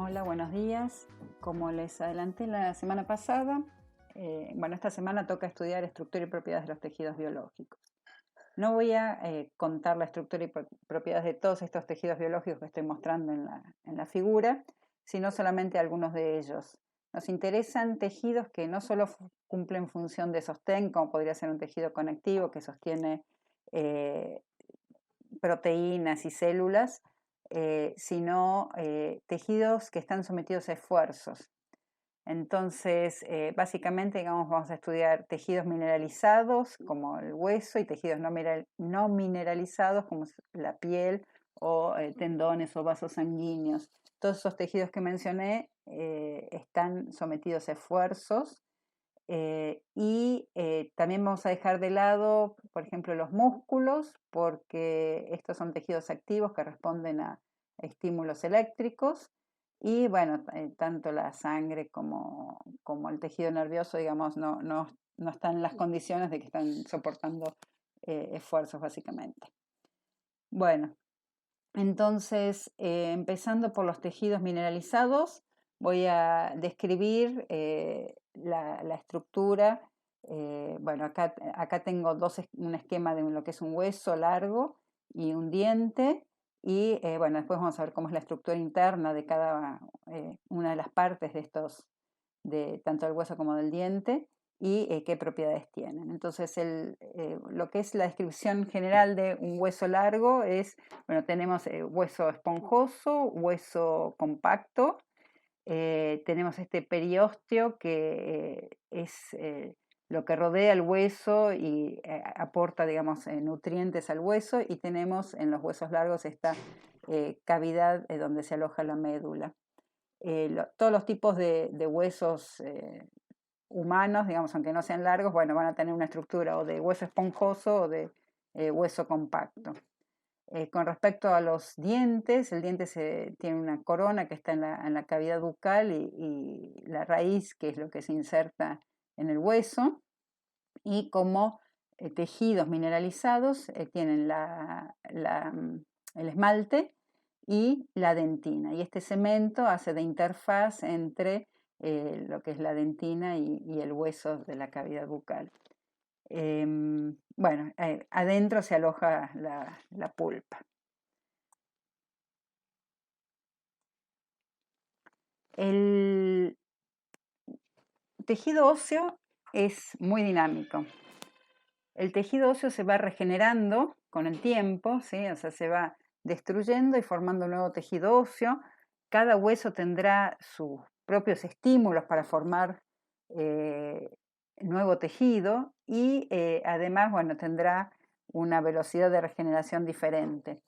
Hola, buenos días. Como les adelanté la semana pasada, esta semana toca estudiar estructura y propiedades de los tejidos biológicos. No voy a contar la estructura y propiedades de todos estos tejidos biológicos que estoy mostrando en la figura, sino solamente algunos de ellos. Nos interesan tejidos que no solo cumplen función de sostén, como podría ser un tejido conectivo que sostiene eh, proteínas y células, sino tejidos que están sometidos a esfuerzos. Entonces, básicamente, digamos, vamos a estudiar tejidos mineralizados como el hueso y tejidos no mineralizados como la piel o tendones o vasos sanguíneos. Todos esos tejidos que mencioné están sometidos a esfuerzos también vamos a dejar de lado, por ejemplo, los músculos, porque estos son tejidos activos que responden a estímulos eléctricos. Y bueno, tanto la sangre como el tejido nervioso, digamos, no están en las condiciones de que están soportando esfuerzos, básicamente. Bueno, entonces, empezando por los tejidos mineralizados, voy a describir la estructura. Acá tengo un esquema de lo que es un hueso largo y un diente. Después vamos a ver cómo es la estructura interna de cada una de las partes de estos, de tanto del hueso como del diente y qué propiedades tienen. Entonces, lo que es la descripción general de un hueso largo es, bueno, tenemos hueso esponjoso, hueso compacto, tenemos este periósteo que es lo que rodea el hueso y aporta, digamos, nutrientes al hueso, y tenemos en los huesos largos esta cavidad donde se aloja la médula. Todos los tipos de huesos humanos, digamos, aunque no sean largos, bueno, van a tener una estructura o de hueso esponjoso o de hueso compacto. Con respecto a los dientes, el diente tiene una corona que está en la cavidad bucal y la raíz, que es lo que se inserta en el hueso, y como tejidos mineralizados tienen el esmalte y la dentina. Y este cemento hace de interfaz entre lo que es la dentina y el hueso de la cavidad bucal. Adentro se aloja la pulpa. El tejido óseo es muy dinámico. El tejido óseo se va regenerando con el tiempo, ¿sí? O sea, se va destruyendo y formando un nuevo tejido óseo. Cada hueso tendrá sus propios estímulos para formar nuevo tejido y además, bueno, tendrá una velocidad de regeneración diferente.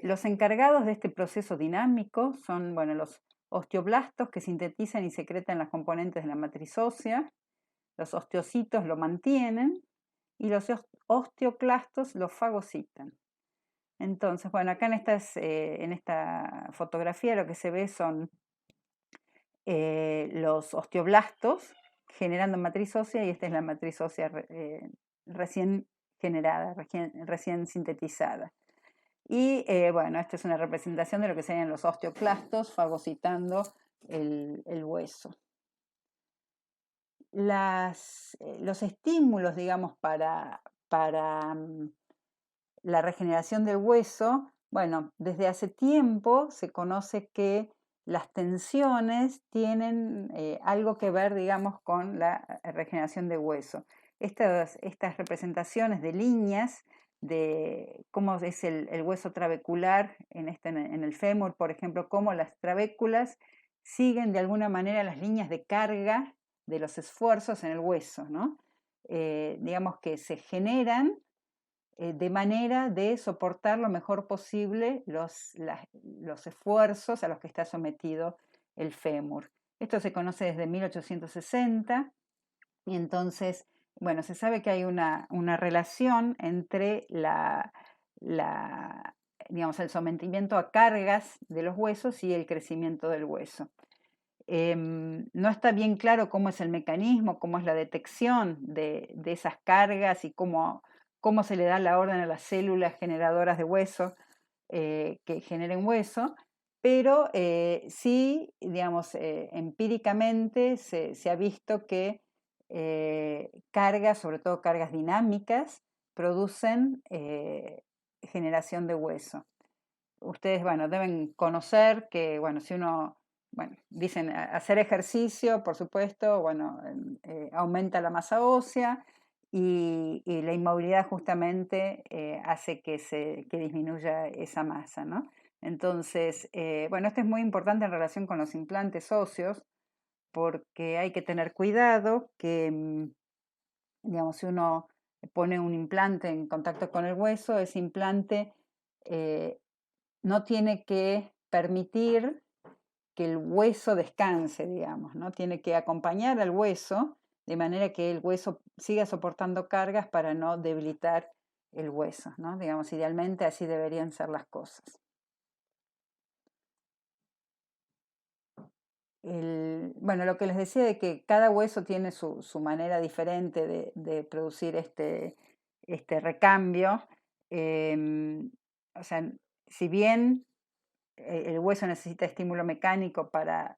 Los encargados de este proceso dinámico son, bueno, los osteoblastos, que sintetizan y secretan las componentes de la matriz ósea. Los osteocitos lo mantienen y los osteoclastos lo fagocitan. Entonces, bueno, acá en esta fotografía lo que se ve son los osteoblastos generando matriz ósea, y esta es la matriz ósea recién generada, recién sintetizada. Esta es una representación de lo que serían los osteoclastos fagocitando el hueso. Los estímulos, digamos, para la regeneración del hueso, bueno, desde hace tiempo se conoce que las tensiones tienen algo que ver, digamos, con la regeneración de hueso. Estas representaciones de líneas de cómo es el hueso trabecular en el fémur, por ejemplo, cómo las trabéculas siguen de alguna manera las líneas de carga de los esfuerzos en el hueso, ¿no? Digamos que se generan de manera de soportar lo mejor posible los esfuerzos a los que está sometido el fémur. Esto se conoce desde 1860 y entonces, bueno, se sabe que hay una relación entre digamos, el sometimiento a cargas de los huesos y el crecimiento del hueso. No está bien claro cómo es el mecanismo, cómo es la detección de esas cargas y cómo se le da la orden a las células generadoras de hueso que generen hueso, pero sí, digamos, empíricamente se ha visto que cargas, sobre todo cargas dinámicas, producen generación de hueso. Ustedes, bueno, deben conocer que, bueno, si uno, bueno, dicen hacer ejercicio, por supuesto, bueno, aumenta la masa ósea y la inmovilidad justamente hace que disminuya esa masa, ¿no? Entonces, bueno, esto es muy importante en relación con los implantes óseos porque hay que tener cuidado que, digamos, si uno pone un implante en contacto con el hueso, ese implante eh, no tiene que permitir que el hueso descanse, digamos, ¿no? Tiene que acompañar al hueso de manera que el hueso siga soportando cargas para no debilitar el hueso, ¿no? Digamos, idealmente así deberían ser las cosas. Bueno, lo que les decía de que cada hueso tiene su manera diferente de producir este recambio. O sea, si bien el hueso necesita estímulo mecánico para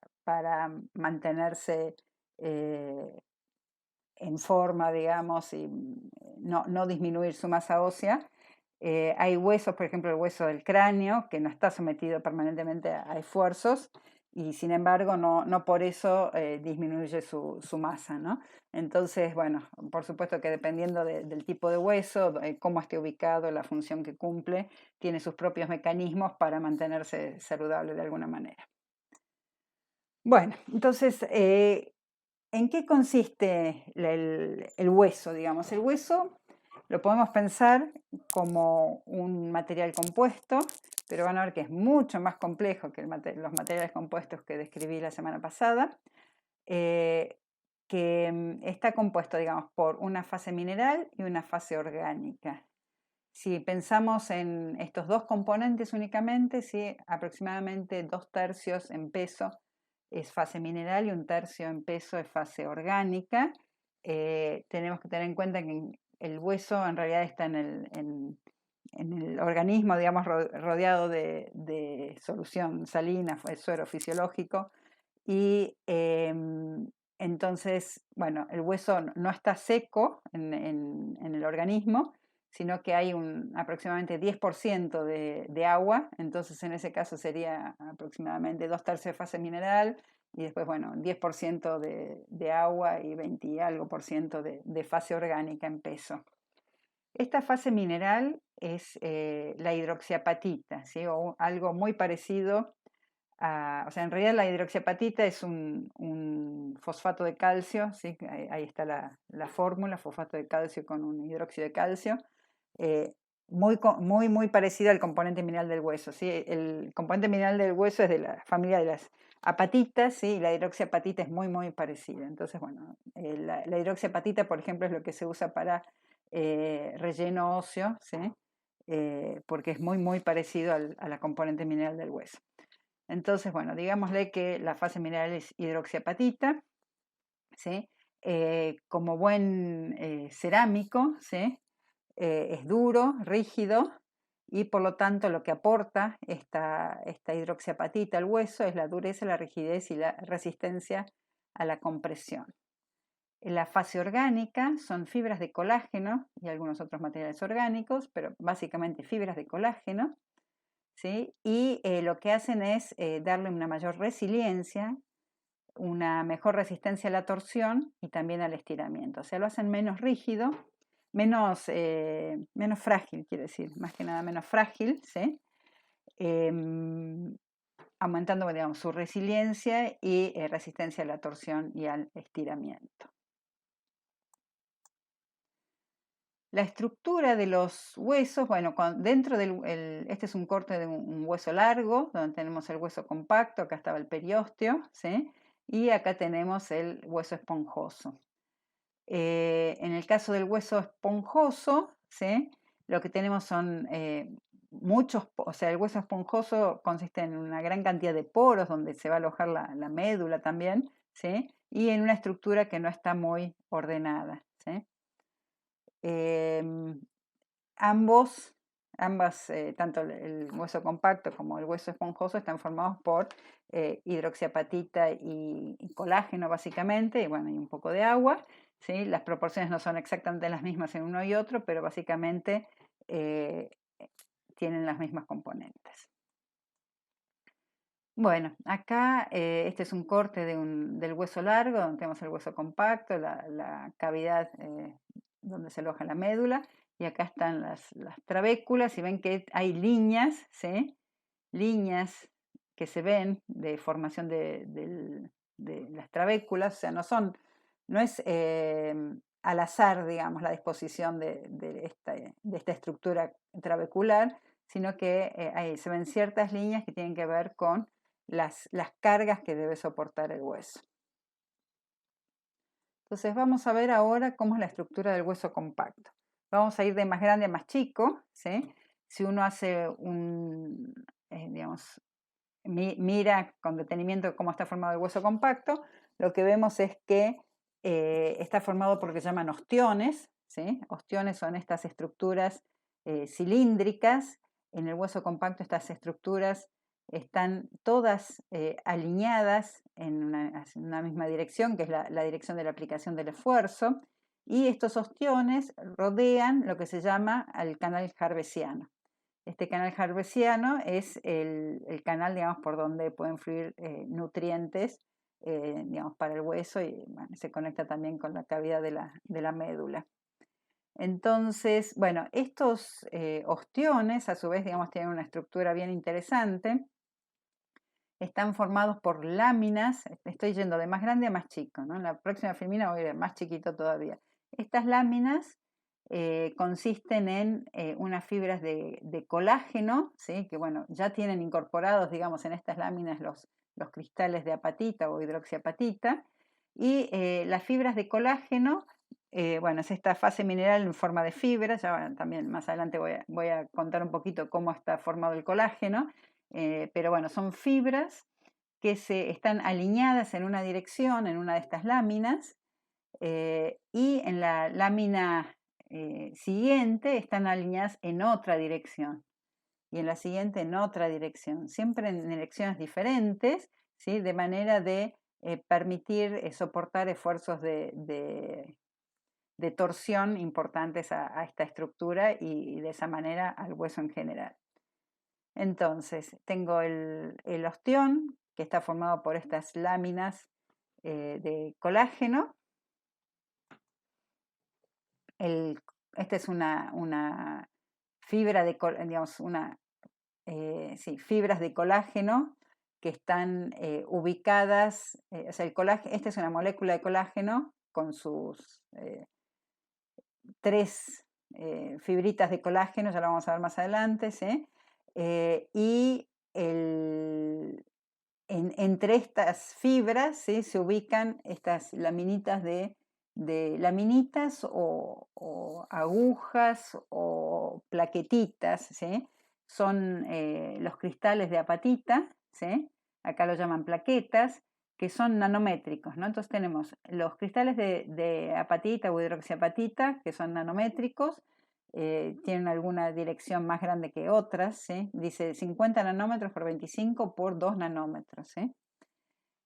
mantenerse eh, en forma, digamos, y no disminuir su masa ósea. Hay huesos, por ejemplo, el hueso del cráneo, que no está sometido permanentemente a esfuerzos y sin embargo no por eso disminuye su masa, ¿no? Entonces, bueno, por supuesto que dependiendo del tipo de hueso, cómo esté ubicado, la función que cumple, tiene sus propios mecanismos para mantenerse saludable de alguna manera. Bueno, entonces, ¿en qué consiste el hueso, digamos? El hueso lo podemos pensar como un material compuesto, pero van a ver que es mucho más complejo que los materiales compuestos que describí la semana pasada, eh, que está compuesto, digamos, por una fase mineral y una fase orgánica. Si pensamos en estos dos componentes únicamente, ¿sí? Aproximadamente 2/3 en peso es fase mineral y 1/3 en peso es fase orgánica. Tenemos que tener en cuenta que el hueso en realidad está en el organismo, digamos, rodeado de solución salina, suero fisiológico, y entonces, bueno, el hueso no está seco en el organismo, sino que hay aproximadamente 10% de agua, entonces en ese caso sería aproximadamente 2/3 de fase mineral y después, bueno, 10% de agua y 20 y algo por ciento de fase orgánica en peso. Esta fase mineral es la hidroxiapatita, ¿sí? O algo muy parecido o sea, en realidad la hidroxiapatita es un fosfato de calcio, ¿sí? Ahí está la fórmula, fosfato de calcio con un hidróxido de calcio, eh, muy parecido al componente mineral del hueso, ¿sí? El componente mineral del hueso es de la familia de las apatitas, ¿sí? Y la hidroxiapatita es muy parecida. Entonces, bueno, la hidroxiapatita, por ejemplo, es lo que se usa para relleno óseo, ¿sí? Porque es muy parecido a la componente mineral del hueso. Entonces, bueno, digámosle que la fase mineral es hidroxiapatita, ¿sí? Como buen cerámico, ¿sí? Es duro, rígido, y por lo tanto lo que aporta esta hidroxiapatita al hueso es la dureza, la rigidez y la resistencia a la compresión. En la fase orgánica son fibras de colágeno y algunos otros materiales orgánicos, pero básicamente fibras de colágeno, ¿sí? Y lo que hacen es darle una mayor resiliencia, una mejor resistencia a la torsión y también al estiramiento. O sea, lo hacen menos rígido, menos frágil, quiere decir, más que nada menos frágil, ¿sí? Aumentando, digamos, su resiliencia y resistencia a la torsión y al estiramiento. La estructura de los huesos, bueno, dentro este es un corte de un hueso largo, donde tenemos el hueso compacto, acá estaba el periósteo, ¿sí? Y acá tenemos el hueso esponjoso. En el caso del hueso esponjoso, ¿sí? Lo que tenemos son o sea, el hueso esponjoso consiste en una gran cantidad de poros donde se va a alojar la médula también, ¿sí? Y en una estructura que no está muy ordenada, ¿sí? Ambos, tanto el hueso compacto como el hueso esponjoso están formados por hidroxiapatita y colágeno básicamente, y bueno, y un poco de agua, ¿sí? Las proporciones no son exactamente las mismas en uno y otro, pero básicamente tienen las mismas componentes. Bueno, acá este es un corte del hueso largo, donde tenemos el hueso compacto, la cavidad donde se aloja la médula, y acá están las trabéculas, y ven que hay líneas, ¿sí? Líneas que se ven de formación de las trabéculas, o sea, no es al azar, digamos, la disposición de esta estructura trabecular, sino que se ven ciertas líneas que tienen que ver con las cargas que debe soportar el hueso. Entonces vamos a ver ahora cómo es la estructura del hueso compacto. Vamos a ir de más grande a más chico, ¿sí? Si uno hace digamos, mira con detenimiento cómo está formado el hueso compacto, lo que vemos es que está formado por lo que se llaman ostiones, ¿sí? Ostiones son estas estructuras cilíndricas. En el hueso compacto estas estructuras están todas alineadas en una misma dirección, que es la dirección de la aplicación del esfuerzo, y estos ostiones rodean lo que se llama el canal harvesiano. Este canal harvesiano es el canal, digamos, por donde pueden fluir nutrientes, digamos, para el hueso, y bueno, se conecta también con la cavidad de la médula. Entonces, bueno, estos ostiones, a su vez, digamos, tienen una estructura bien interesante. Están formados por láminas, estoy yendo de más grande a más chico, ¿no? En la próxima filmina voy a ir más chiquito todavía. Estas láminas consisten en unas fibras de colágeno, ¿sí? Que bueno, ya tienen incorporados, digamos, en estas láminas los cristales de apatita o hidroxiapatita, y las fibras de colágeno, bueno, es esta fase mineral en forma de fibras, ya bueno, también más adelante voy a contar un poquito cómo está formado el colágeno, pero bueno, son fibras que están alineadas en una dirección, en una de estas láminas, y en la lámina siguiente están alineadas en otra dirección, y en la siguiente en otra dirección, siempre en direcciones diferentes, ¿sí? De manera de permitir soportar esfuerzos de torsión importantes a esta estructura y de esa manera al hueso en general. Entonces, tengo el ostión, que está formado por estas láminas de colágeno. Esta es una fibra digamos, fibras de colágeno que están ubicadas, o sea, esta es una molécula de colágeno con sus 3 fibritas de colágeno, ya lo vamos a ver más adelante, ¿sí? Y entre estas fibras, ¿sí? Se ubican estas laminitas laminitas o agujas o plaquetitas, ¿sí? Son los cristales de apatita, ¿sí? Acá lo llaman plaquetas, que son nanométricos, ¿no? Entonces tenemos los cristales de apatita o hidroxiapatita, que son nanométricos, tienen alguna dirección más grande que otras, ¿sí? Dice 50 nanómetros por 25 por 2 nanómetros, ¿sí?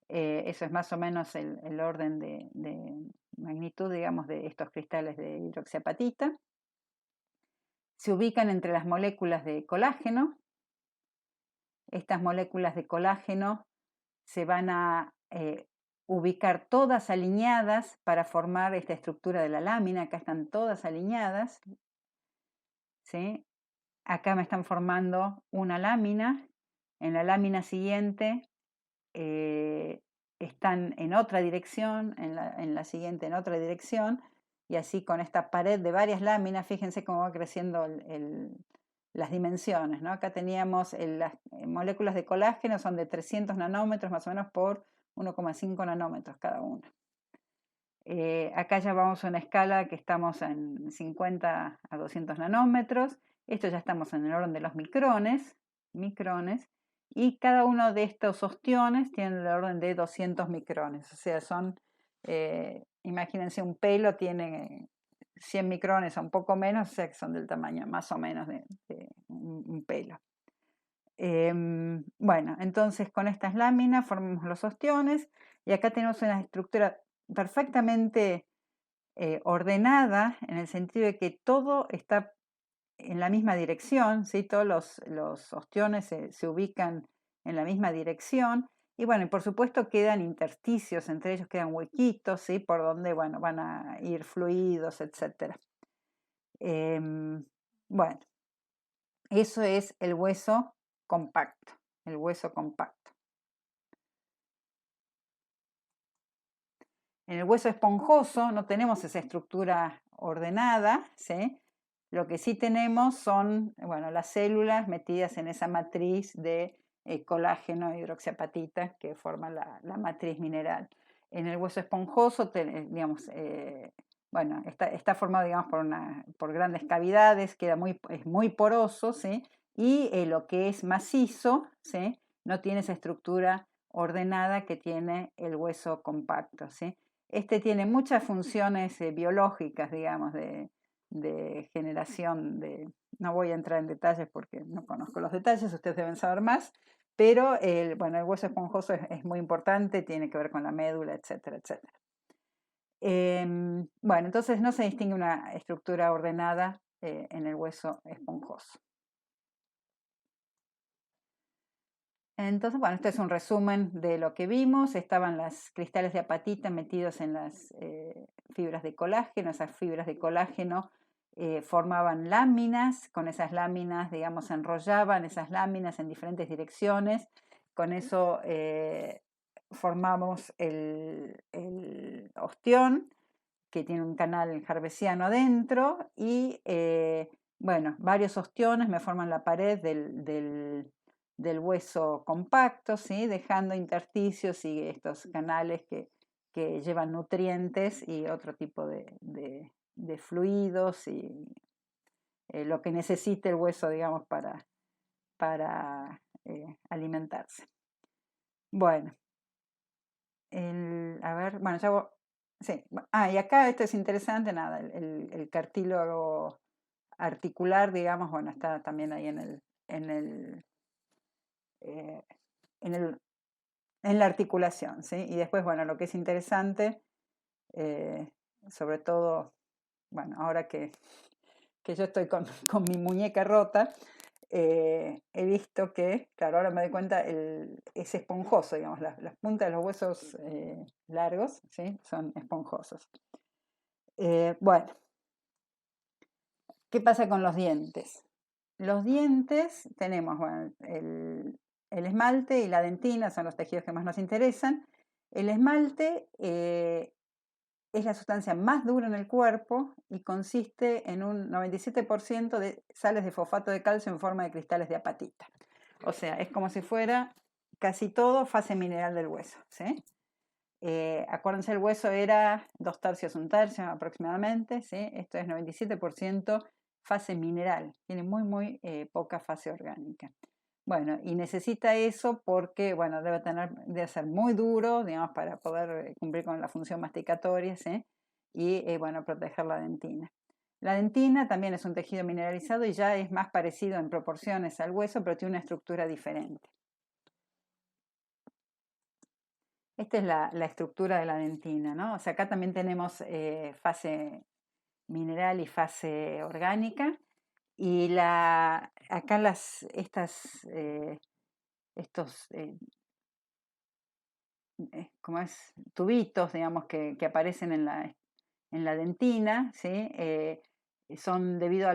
Eso es más o menos el orden de magnitud, digamos, de estos cristales de hidroxiapatita. Se ubican entre las moléculas de colágeno. Estas moléculas de colágeno se van a ubicar todas alineadas para formar esta estructura de la lámina. Acá están todas alineadas, ¿sí? Acá me están formando una lámina. En la lámina siguiente están en otra dirección, en la siguiente en otra dirección, y así con esta pared de varias láminas, fíjense cómo va creciendo las dimensiones, ¿no? Acá teníamos las moléculas de colágeno, son de 300 nanómetros más o menos por 1,5 nanómetros cada una. Acá ya vamos a una escala que estamos en 50 a 200 nanómetros. Esto ya estamos en el orden de los micrones, y cada uno de estos ostiones tiene el orden de 200 micrones. O sea, imagínense, un pelo tiene 100 micrones o un poco menos, o sea que son del tamaño más o menos de un pelo. Bueno, entonces con estas láminas formamos los ostiones y acá tenemos una estructura perfectamente ordenada en el sentido de que todo está en la misma dirección, ¿sí? Todos los ostiones se ubican en la misma dirección y bueno, y por supuesto quedan intersticios, entre ellos quedan huequitos, ¿sí? Por donde, bueno, van a ir fluidos, etc. Bueno, eso es el hueso compacto, el hueso compacto. En el hueso esponjoso no tenemos esa estructura ordenada, ¿sí? Lo que sí tenemos son, bueno, las células metidas en esa matriz de colágeno e hidroxiapatita que forma la matriz mineral. En el hueso esponjoso, digamos, bueno, está formado, digamos, por grandes cavidades, es muy poroso, ¿sí? Y lo que es macizo, ¿sí? No tiene esa estructura ordenada que tiene el hueso compacto, ¿sí? Este tiene muchas funciones biológicas, digamos, de generación no voy a entrar en detalles porque no conozco los detalles, ustedes deben saber más, pero bueno, el hueso esponjoso es muy importante, tiene que ver con la médula, etcétera, etcétera. Bueno, entonces no se distingue una estructura ordenada en el hueso esponjoso. Entonces, bueno, este es un resumen de lo que vimos. Estaban los cristales de apatita metidos en las fibras de colágeno. Esas fibras de colágeno formaban láminas. Con esas láminas, digamos, se enrollaban esas láminas en diferentes direcciones. Con eso formamos el ostión, que tiene un canal jarvesiano adentro. Y, bueno, varios ostiones me forman la pared del hueso compacto, ¿sí? Dejando intersticios y estos canales que llevan nutrientes y otro tipo de fluidos y lo que necesite el hueso, digamos, para alimentarse. Bueno, a ver, bueno, ya sí. Y acá esto es interesante, nada, el cartílago articular, digamos, bueno, está también ahí eh, en la articulación, ¿sí? Y después, bueno, lo que es interesante, sobre todo, bueno, ahora que yo estoy con mi muñeca rota, he visto que, claro, ahora me doy cuenta, es esponjoso, digamos, las puntas de los huesos largos, ¿sí? Son esponjosos. Bueno, ¿qué pasa con los dientes? Los dientes tenemos, bueno, el esmalte y la dentina son los tejidos que más nos interesan. El esmalte es la sustancia más dura en el cuerpo y consiste en un 97% de sales de fosfato de calcio en forma de cristales de apatita. O sea, es como si fuera casi todo fase mineral del hueso, ¿sí? Acuérdense, el hueso era 2/3, 1/3 aproximadamente, ¿sí? Esto es 97% fase mineral, tiene muy poca fase orgánica. Bueno, y necesita eso porque, bueno, debe ser muy duro, digamos, para poder cumplir con la función masticatoria, ¿sí? Y, bueno, proteger la dentina. La dentina también es un tejido mineralizado y ya es más parecido en proporciones al hueso, pero tiene una estructura diferente. Esta es la estructura de la dentina, ¿no? O sea, acá también tenemos fase mineral y fase orgánica. Y acá estos ¿cómo es? Tubitos, digamos, que aparecen en la dentina, ¿sí? Son debido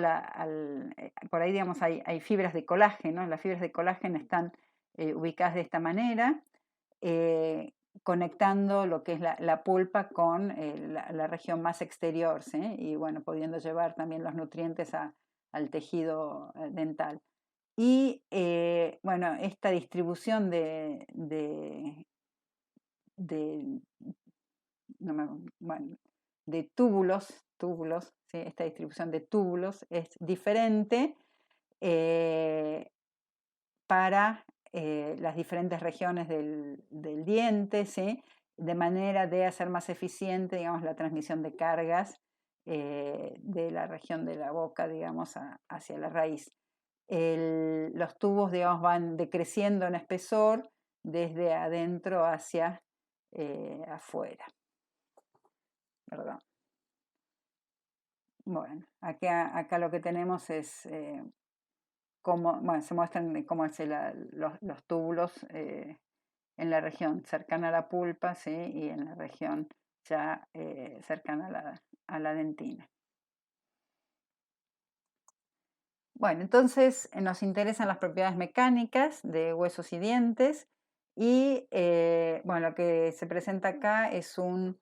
por ahí, digamos, hay fibras de colágeno. Las fibras de colágeno están ubicadas de esta manera, conectando lo que es la pulpa con la región más exterior, ¿sí? Y bueno, pudiendo llevar también los nutrientes al tejido dental. Y bueno, esta distribución de, bueno, de túbulos, ¿sí? Esta distribución de túbulos es diferente para las diferentes regiones del diente, ¿sí? De manera de hacer más eficiente, digamos, la transmisión de cargas de la región de la boca, digamos, hacia la raíz. Los tubos, digamos, van decreciendo en espesor desde adentro hacia afuera. Perdón. Bueno, acá lo que tenemos es cómo, bueno, se muestran cómo es los túbulos en la región cercana a la pulpa, ¿sí? Y en la región ya cercana a la dentina. Bueno, entonces nos interesan las propiedades mecánicas de huesos y dientes y bueno, lo que se presenta acá es un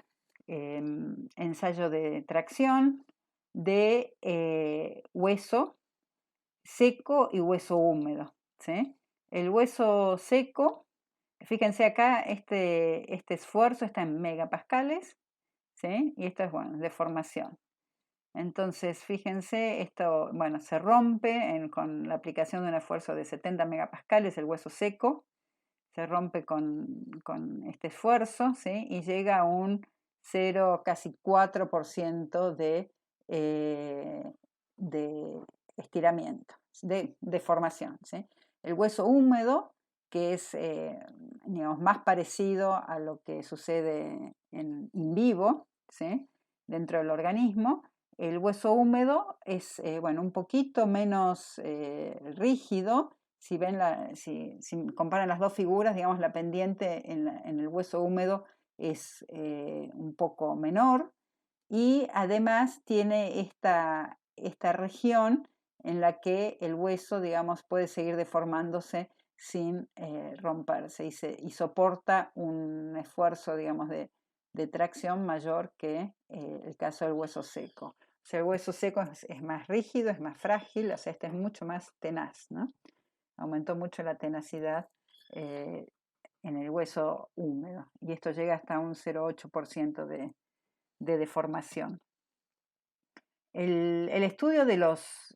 ensayo de tracción de hueso seco y hueso húmedo, ¿sí? El hueso seco, fíjense acá, este esfuerzo está en megapascales, ¿sí? Y esto es, bueno, deformación. Entonces, fíjense, esto, bueno, se rompe con la aplicación de un esfuerzo de 70 megapascales, el hueso seco, se rompe con este esfuerzo, ¿sí? Y llega a un 0, casi 4% de estiramiento, de deformación, ¿sí? El hueso húmedo, que es, digamos, más parecido a lo que sucede in vivo, ¿sí? Dentro del organismo, el hueso húmedo es, bueno, un poquito menos rígido. Si ven si comparan las dos figuras, digamos, la pendiente en el hueso húmedo es un poco menor y además tiene esta región en la que el hueso, digamos, puede seguir deformándose sin romperse y soporta un esfuerzo, digamos, de tracción mayor que el caso del hueso seco. O sea, el hueso seco es más rígido, es más frágil, o sea, este es mucho más tenaz, ¿no? Aumentó mucho la tenacidad en el hueso húmedo y esto llega hasta un 0,8% de deformación. El estudio de los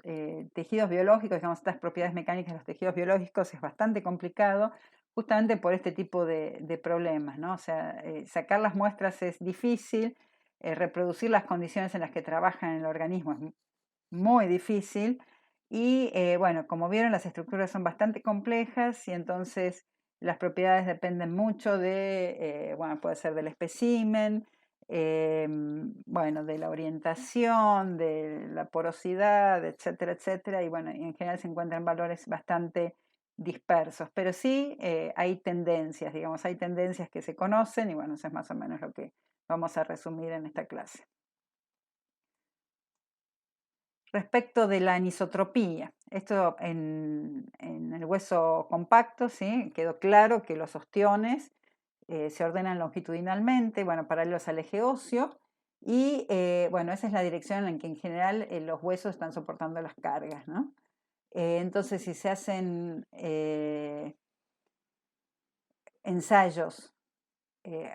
tejidos biológicos, digamos, estas propiedades mecánicas de los tejidos biológicos es bastante complicado justamente por este tipo de problemas, ¿no? O sea, sacar las muestras es difícil, reproducir las condiciones en las que trabajan en el organismo es muy difícil y, bueno, como vieron, las estructuras son bastante complejas y entonces las propiedades dependen mucho bueno, puede ser del espécimen, bueno, de la orientación, de la porosidad, etcétera, etcétera, y bueno, en general se encuentran valores bastante dispersos, pero sí hay tendencias, digamos, hay tendencias que se conocen y bueno, eso es más o menos lo que vamos a resumir en esta clase. Respecto de la anisotropía, esto en el hueso compacto, ¿sí? Quedó claro que los ostiones se ordenan longitudinalmente, bueno, paralelos al eje óseo, y bueno, esa es la dirección en la que en general los huesos están soportando las cargas, ¿no? Entonces, si se hacen ensayos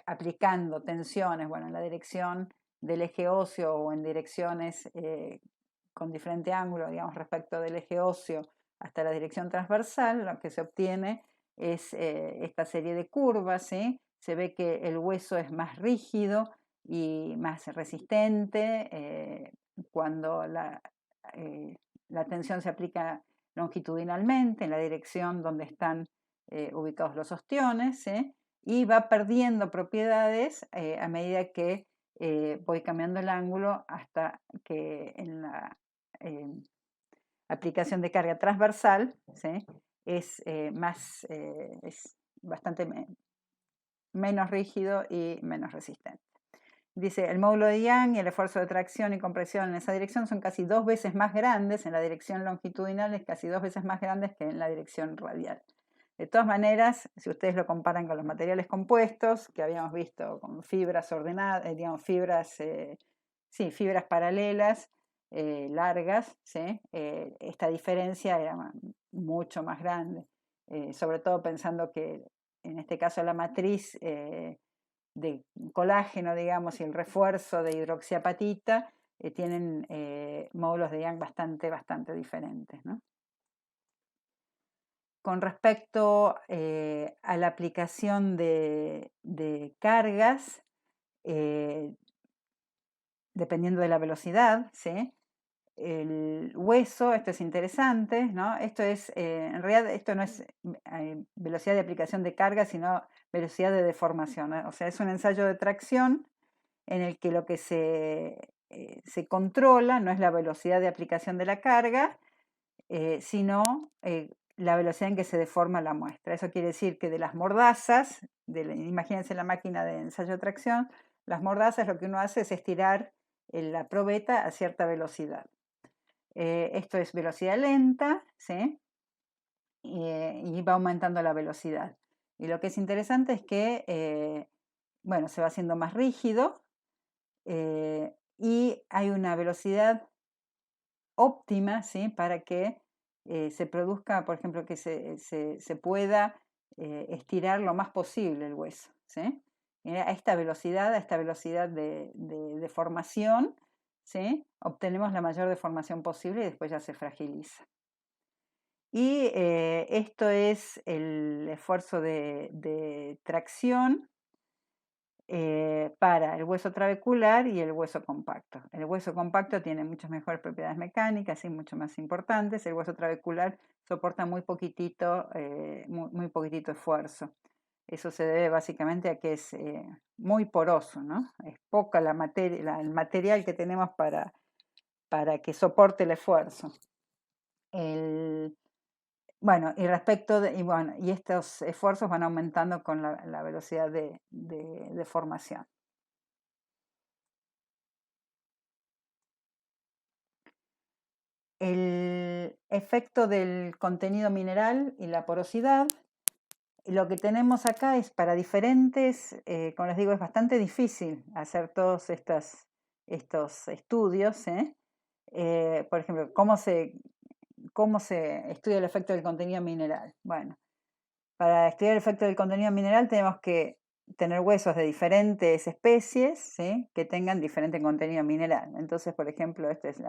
aplicando tensiones, bueno, en la dirección del eje óseo o en direcciones con diferente ángulo, digamos, respecto del eje óseo hasta la dirección transversal, lo que se obtiene es esta serie de curvas, ¿sí? Se ve que el hueso es más rígido y más resistente cuando la tensión se aplica longitudinalmente en la dirección donde están ubicados los ostiones, ¿sí? Y va perdiendo propiedades a medida que voy cambiando el ángulo hasta que en la aplicación de carga transversal, ¿sí? Es bastante menos rígido y menos resistente. Dice, el módulo de Young y el esfuerzo de tracción y compresión en esa dirección son casi 2 veces más grandes, en la dirección longitudinal es casi 2 veces más grandes que en la dirección radial. De todas maneras, si ustedes lo comparan con los materiales compuestos, que habíamos visto con fibras ordenadas, digamos, fibras paralelas, largas, ¿sí? Esta diferencia era mucho más grande, sobre todo pensando que en este caso la matriz de colágeno, digamos, y el refuerzo de hidroxiapatita tienen módulos de Young bastante diferentes, ¿no? Con respecto a la aplicación de cargas, dependiendo de la velocidad, ¿sí? El hueso, esto es interesante, ¿no? Esto es, en realidad, esto no es velocidad de aplicación de carga, sino velocidad de deformación, ¿no? O sea, es un ensayo de tracción en el que lo que se controla no es la velocidad de aplicación de la carga, sino la velocidad en que se deforma la muestra. Eso quiere decir que de las mordazas, imagínense la máquina de ensayo de tracción, las mordazas lo que uno hace es estirar la probeta a cierta velocidad. Esto es velocidad lenta, ¿sí? Y va aumentando la velocidad. Y lo que es interesante es que, bueno, se va haciendo más rígido y hay una velocidad óptima, ¿sí? Para que se produzca, por ejemplo, que se pueda estirar lo más posible el hueso, ¿sí? A esta velocidad de deformación, ¿sí? Obtenemos la mayor deformación posible y después ya se fragiliza. Y esto es el esfuerzo de tracción para el hueso trabecular y el hueso compacto. El hueso compacto tiene muchas mejores propiedades mecánicas y mucho más importantes. El hueso trabecular soporta muy poquitito, muy poquitito esfuerzo. Eso se debe básicamente a que es muy poroso, ¿no? Es poca el material que tenemos para que soporte el esfuerzo. Bueno, y estos esfuerzos van aumentando con la velocidad de formación. El efecto del contenido mineral y la porosidad. Lo que tenemos acá es para diferentes, como les digo, es bastante difícil hacer todos estos estudios. Por ejemplo, ¿cómo se estudia el efecto del contenido mineral? Bueno, para estudiar el efecto del contenido mineral tenemos que tener huesos de diferentes especies, ¿sí? Que tengan diferente contenido mineral. Entonces, por ejemplo, este es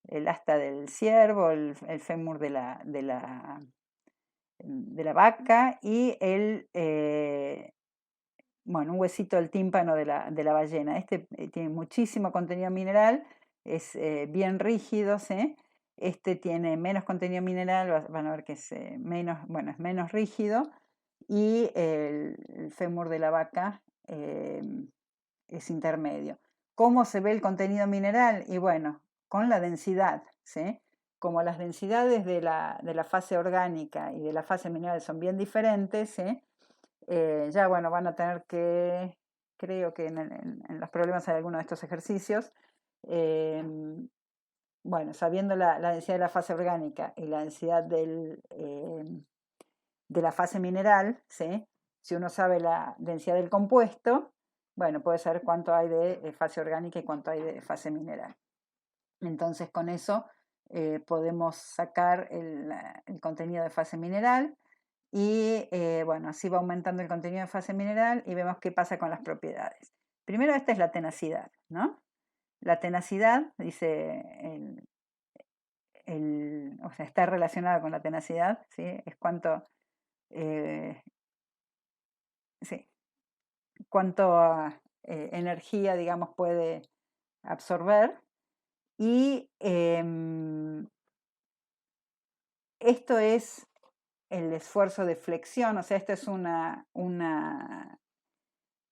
el asta del ciervo, el fémur de la vaca y un huesito del tímpano de la ballena. Este tiene muchísimo contenido mineral, es bien rígido, ¿sí? Este tiene menos contenido mineral, van a ver que es es menos rígido, y el fémur de la vaca es intermedio. ¿Cómo se ve el contenido mineral? Y bueno, con la densidad, ¿sí? Como las densidades de la fase orgánica y de la fase mineral son bien diferentes, ¿sí? Ya bueno, van a tener que, creo que en los problemas hay algunos de estos ejercicios, bueno, sabiendo la densidad de la fase orgánica y la densidad de la fase mineral, ¿sí? Si uno sabe la densidad del compuesto, bueno, puede saber cuánto hay de fase orgánica y cuánto hay de fase mineral. Entonces, con eso podemos sacar el contenido de fase mineral y, bueno, así va aumentando el contenido de fase mineral y vemos qué pasa con las propiedades. Primero, esta es la tenacidad, ¿no? La tenacidad, dice, o sea, está relacionada con la tenacidad, ¿sí? Es cuánto, sí, cuánto energía, digamos, puede absorber. Y esto es el esfuerzo de flexión, o sea, esto es una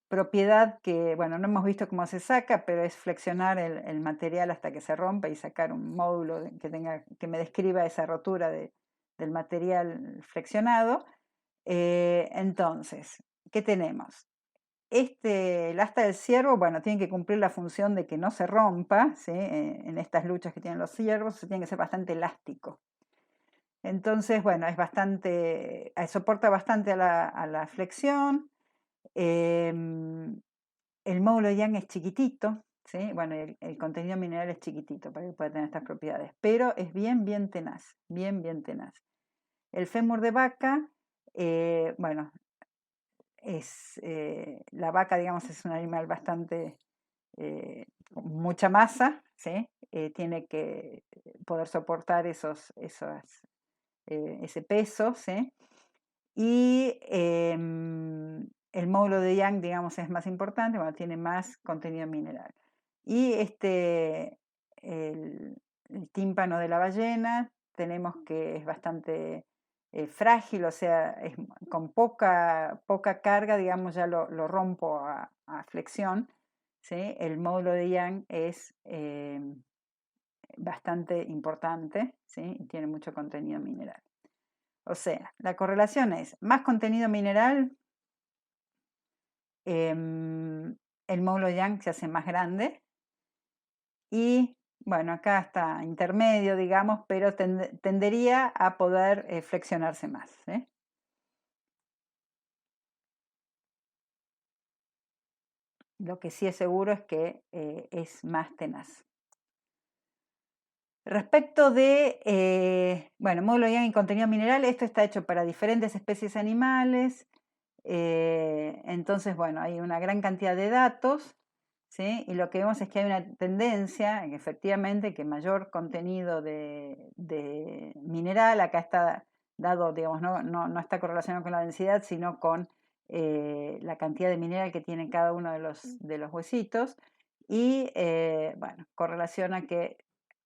propiedad que, bueno, no hemos visto cómo se saca, pero es flexionar el material hasta que se rompa y sacar un módulo que me describa esa rotura del material flexionado. Entonces, ¿qué tenemos? El asta del ciervo, bueno, tiene que cumplir la función de que no se rompa, ¿sí? En estas luchas que tienen los ciervos, tiene que ser bastante elástico. Entonces, bueno, soporta bastante a la flexión. El módulo Young es chiquitito, ¿sí? Bueno, el contenido mineral es chiquitito para que pueda tener estas propiedades, pero es bien tenaz, bien tenaz. El fémur de vaca, bueno, la vaca, digamos, es un animal bastante, con mucha masa, ¿sí? Tiene que poder soportar ese peso, ¿sí? Y el módulo de Young, digamos, es más importante, bueno, tiene más contenido mineral. Y el tímpano de la ballena tenemos que es bastante frágil, o sea, con poca carga, digamos, ya lo rompo a flexión. ¿Sí? El módulo de Young es bastante importante, ¿sí? Y tiene mucho contenido mineral. O sea, la correlación es más contenido mineral, el módulo Young se hace más grande y, bueno, acá está intermedio, digamos, pero tendería a poder flexionarse más. Lo que sí es seguro es que es más tenaz. Respecto de, bueno, módulo Young y contenido mineral, esto está hecho para diferentes especies animales. Entonces, bueno, hay una gran cantidad de datos, ¿sí? Y lo que vemos es que hay una tendencia, efectivamente, que mayor contenido de mineral, acá está dado, digamos, no está correlacionado con la densidad, sino con la cantidad de mineral que tiene cada uno de los huesitos. Y, bueno, correlaciona que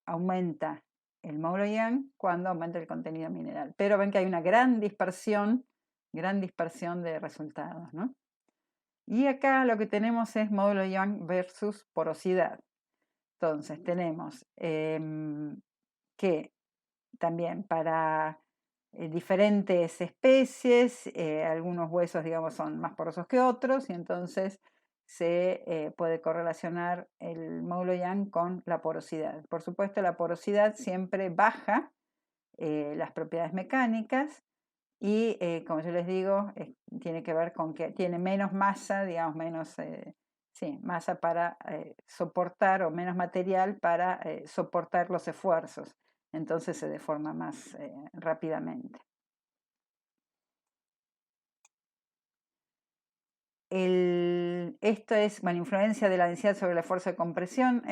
aumenta el módulo Young cuando aumenta el contenido mineral. Pero ven que hay una gran dispersión de resultados, ¿no? Y acá lo que tenemos es módulo Young versus porosidad. Entonces tenemos que también para diferentes especies, algunos huesos, digamos, son más porosos que otros, y entonces se puede correlacionar el módulo Young con la porosidad. Por supuesto, la porosidad siempre baja las propiedades mecánicas y, como yo les digo, tiene que ver con que tiene menos masa, digamos, menos masa para soportar, o menos material para soportar los esfuerzos. Entonces se deforma más rápidamente. Esto es, bueno, influencia de la densidad sobre la fuerza de compresión.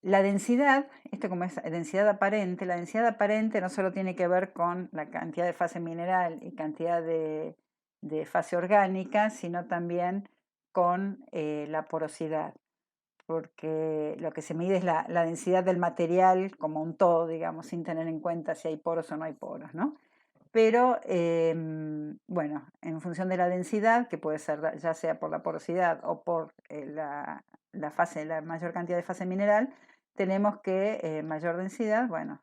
La densidad, esto como es densidad aparente, la densidad aparente no solo tiene que ver con la cantidad de fase mineral y cantidad de fase orgánica, sino también con la porosidad, porque lo que se mide es la densidad del material como un todo, digamos, sin tener en cuenta si hay poros o no hay poros, ¿no? Pero, bueno, en función de la densidad, que puede ser ya sea por la porosidad o por la mayor cantidad de fase mineral, tenemos que mayor densidad, bueno,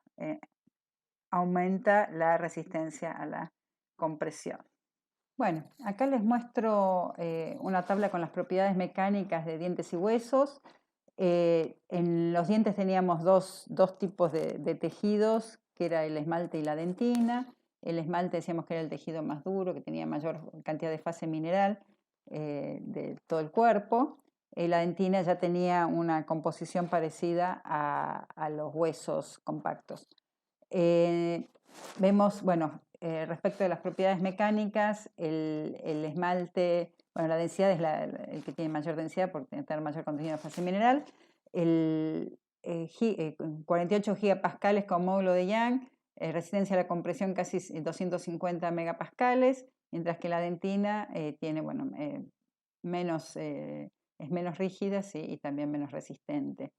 aumenta la resistencia a la compresión. Bueno, acá les muestro una tabla con las propiedades mecánicas de dientes y huesos. En los dientes teníamos dos tipos de tejidos, que era el esmalte y la dentina. El esmalte decíamos que era el tejido más duro, que tenía mayor cantidad de fase mineral de todo el cuerpo. La dentina ya tenía una composición parecida a los huesos compactos. Vemos, bueno, respecto de las propiedades mecánicas, el esmalte, bueno, la densidad es el que tiene mayor densidad por tener mayor contenido de fase mineral. 48 gigapascales con módulo de Young, resistencia a la compresión casi 250 megapascales, mientras que la dentina tiene, bueno, es menos rígida, ¿sí? Y también menos resistente.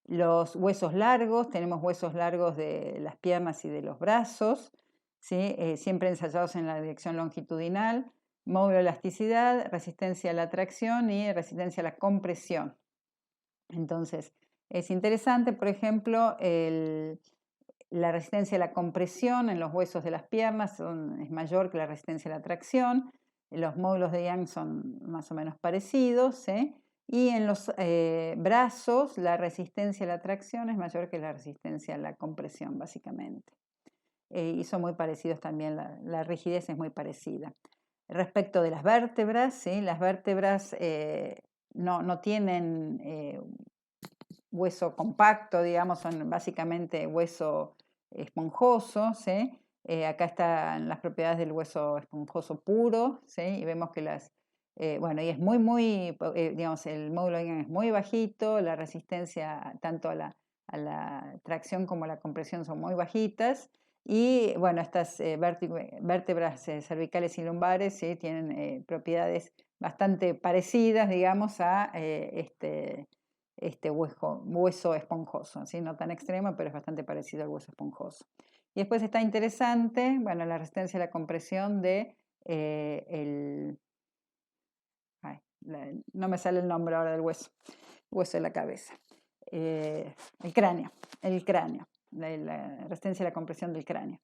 Los huesos largos, tenemos huesos largos de las piernas y de los brazos, ¿sí? Siempre ensayados en la dirección longitudinal, módulo de elasticidad, resistencia a la tracción y resistencia a la compresión. Entonces, es interesante, por ejemplo, la resistencia a la compresión en los huesos de las piernas es mayor que la resistencia a la tracción. Los módulos de Young son más o menos parecidos, ¿sí? Y en los brazos la resistencia a la tracción es mayor que la resistencia a la compresión, básicamente. Y son muy parecidos también, la rigidez es muy parecida. Respecto de las vértebras, ¿sí? Las vértebras no tienen hueso compacto, digamos, son básicamente hueso esponjoso, ¿sí? Acá están las propiedades del hueso esponjoso puro, ¿sí? Y vemos que bueno, y es digamos, el módulo Young es muy bajito, la resistencia tanto a la tracción como a la compresión son muy bajitas, y bueno, estas vértebras cervicales y lumbares, ¿sí? Tienen propiedades bastante parecidas, digamos, a este hueso esponjoso, ¿sí? No tan extremo, pero es bastante parecido al hueso esponjoso. Y después está interesante, bueno, la resistencia a la compresión de no me sale el nombre ahora del hueso de la cabeza. El cráneo, la resistencia a la compresión del cráneo,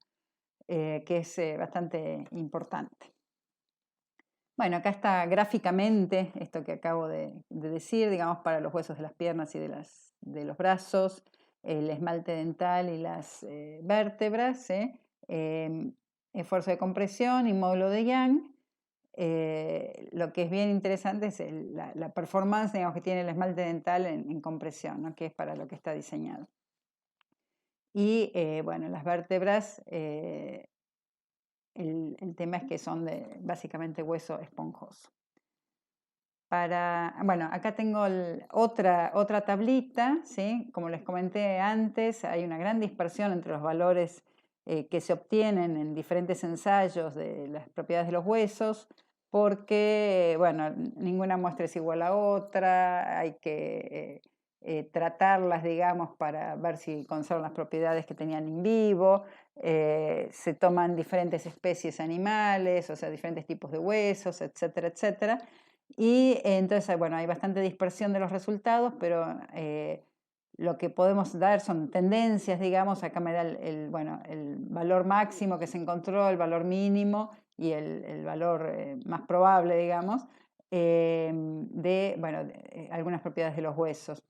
que es bastante importante. Bueno, acá está gráficamente esto que acabo de decir, digamos, para los huesos de las piernas y de los brazos, el esmalte dental y las vértebras, esfuerzo de compresión y módulo de Young. Lo que es bien interesante es la performance, digamos, que tiene el esmalte dental en compresión, ¿no? Que es para lo que está diseñado. Y bueno, las vértebras, el tema es que son básicamente hueso esponjoso. Bueno, acá tengo otra tablita, ¿sí? Como les comenté antes, hay una gran dispersión entre los valores que se obtienen en diferentes ensayos de las propiedades de los huesos, porque, bueno, ninguna muestra es igual a otra, hay que tratarlas, digamos, para ver si conservan las propiedades que tenían in vivo, se toman diferentes especies animales, o sea, diferentes tipos de huesos, etcétera, etcétera. Y entonces, bueno, hay bastante dispersión de los resultados, pero lo que podemos dar son tendencias, digamos. Acá me da el valor máximo que se encontró, el valor mínimo y el valor más probable, digamos, de algunas propiedades de los huesos.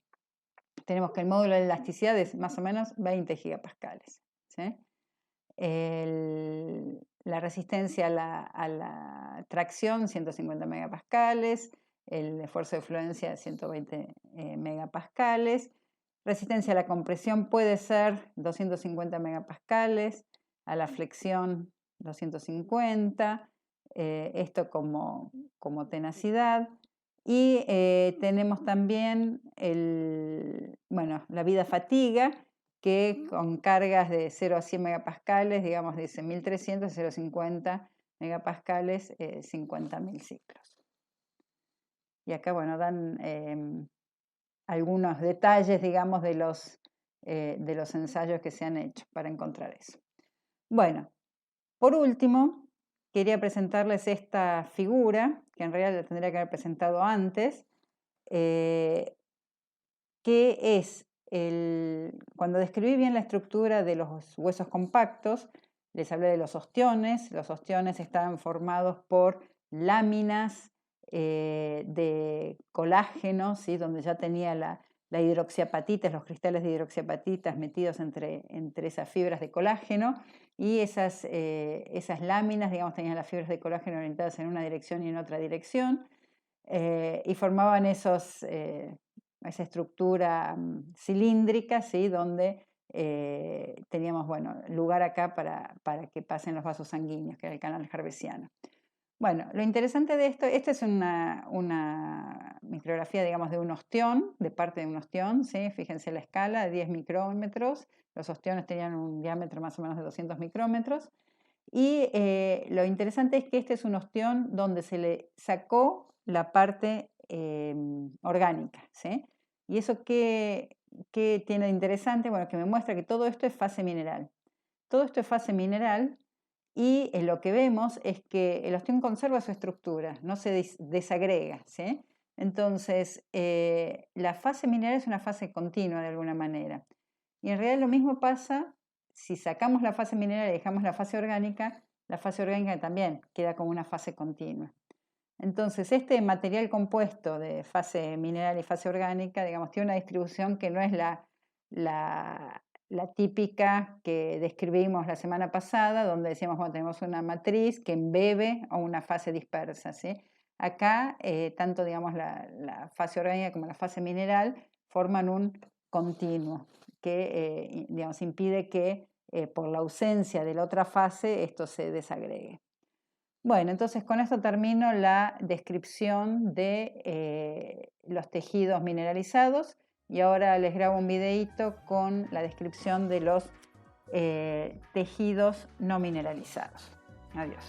Tenemos que el módulo de elasticidad es más o menos 20 gigapascales, ¿sí? La resistencia a la tracción, 150 megapascales, el esfuerzo de fluencia, 120 megapascales, resistencia a la compresión puede ser 250 megapascales, a la flexión 250, esto como tenacidad. Y tenemos también la vida-fatiga, que con cargas de 0 a 100 megapascales, digamos, dice 1300, 0 a 50 megapascales, 50.000 ciclos. Y acá, bueno, dan algunos detalles, digamos, de los ensayos que se han hecho para encontrar eso. Bueno, por último, quería presentarles esta figura, que en realidad la tendría que haber presentado antes, que es cuando describí bien la estructura de los huesos compactos, les hablé de los ostiones. Los ostiones estaban formados por láminas de colágeno, ¿sí? Donde ya tenía la hidroxiapatita, los cristales de hidroxiapatitas metidos entre esas fibras de colágeno, y esas láminas, digamos, tenían las fibras de colágeno orientadas en una dirección y en otra dirección, y formaban esa estructura cilíndrica, ¿sí? Donde teníamos, bueno, lugar acá para que pasen los vasos sanguíneos, que era el canal jarvesiano. Bueno, lo interesante de esto es una micrografía, digamos, de un ostión, de parte de un ostión, ¿sí? Fíjense la escala de 10 micrómetros, los ostiones tenían un diámetro más o menos de 200 micrómetros, y lo interesante es que este es un ostión donde se le sacó la parte orgánica, ¿sí? ¿Y eso qué tiene de interesante? Bueno, que me muestra que todo esto es fase mineral. Todo esto es fase mineral, y lo que vemos es que el ostión conserva su estructura, no se desagrega, ¿sí? Entonces, la fase mineral es una fase continua de alguna manera. Y en realidad lo mismo pasa si sacamos la fase mineral y dejamos la fase orgánica también queda como una fase continua. Entonces, este material compuesto de fase mineral y fase orgánica, digamos, tiene una distribución que no es la típica que describimos la semana pasada, donde decíamos, bueno, tenemos una matriz que embebe a una fase dispersa, ¿sí? Acá, tanto, digamos, la fase orgánica como la fase mineral forman un continuo que, digamos, impide que por la ausencia de la otra fase esto se desagregue. Bueno, entonces con esto termino la descripción de los tejidos mineralizados, y ahora les grabo un videíto con la descripción de los tejidos no mineralizados. Adiós.